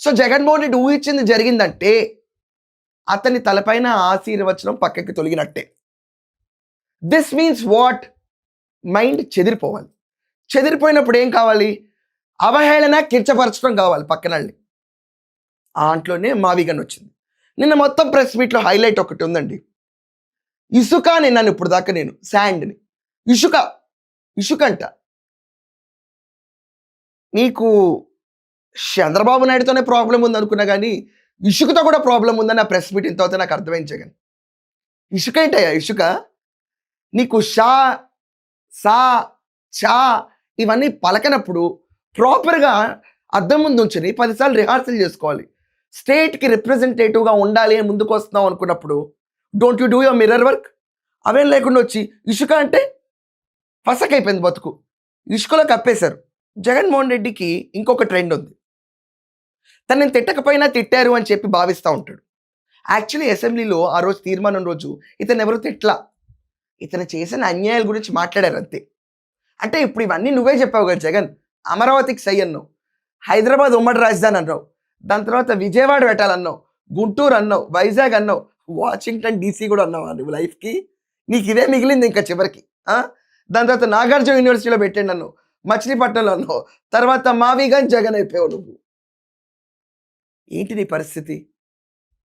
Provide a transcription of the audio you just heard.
So Jaganmohan Reddy ఊహించింది జరిగిందంటే అతని తలపైన ఆశీర్వచనం పక్కకి తొలగినట్టే. This means what? మైండ్ చెదిరిపోవాలి. చెదిరిపోయినప్పుడు ఏం కావాలి? అవహేళన, కించపరచడం కావాలి పక్కనల్ని. ఆంట్లోనే మావిగన్ వచ్చింది. నిన్న మొత్తం ప్రెస్ మీట్లో హైలైట్ ఒకటి ఉందండి. ఇసుక నిన్నాను ఇప్పుడు దాకా నేను శాండ్ని ఇసుక ఇసుకంట. మీకు చంద్రబాబు నాయుడుతోనే ప్రాబ్లం ఉంది అనుకున్నా కానీ ఇసుకతో కూడా ప్రాబ్లం ఉందని ఆ ప్రెస్ మీట్ ఇంత నాకు అర్థమైంచగాని. ఇసుక ఏంటయ్యా ఇసుక? నీకు షా, సా, చా ఇవన్నీ పలకనప్పుడు ప్రాపర్గా అద్దం ముందు ఉంచుని 10 సార్లు రిహార్సల్ చేసుకోవాలి. స్టేట్కి రిప్రజెంటేటివ్గా ఉండాలి అని ముందుకు వస్తున్నాం అనుకున్నప్పుడు don't you do your mirror work? అవేం లేకుండా వచ్చి ఇసుక అంటే ఫసకైపోయింది బతుకు. ఇసుకలో కప్పేశారు. జగన్మోహన్ రెడ్డికి ఇంకొక ట్రెండ్ ఉంది. తనని తిట్టకపోయినా తిట్టారు అని చెప్పి భావిస్తూ ఉంటాడు. యాక్చువల్లీ అసెంబ్లీలో ఆ రోజు తీర్మానం రోజు ఇతను ఎవరు తిట్లా, ఇతను చేసిన అన్యాయాల గురించి మాట్లాడారు అంతే. అంటే ఇప్పుడు ఇవన్నీ నువ్వే చెప్పావు కదా జగన్. అమరావతికి సై అన్నావు, హైదరాబాద్ ఉమ్మడి రాజధాని అన్నావు, దాని తర్వాత విజయవాడ పెట్టాలన్నావు, గుంటూరు అన్నావు, వైజాగ్ అన్నావు, వాషింగ్టన్ డీసీ కూడా అన్నావు నువ్వు లైఫ్కి. నీకు ఇదే మిగిలింది ఇంకా చివరికి. దాని తర్వాత నాగార్జున యూనివర్సిటీలో పెట్టండి అన్నావు, మచిలీపట్నంలో అన్నావు, తర్వాత మావిగంజ్ జగన్ అయిపోయావు నువ్వు. ఏంటి నీ పరిస్థితి?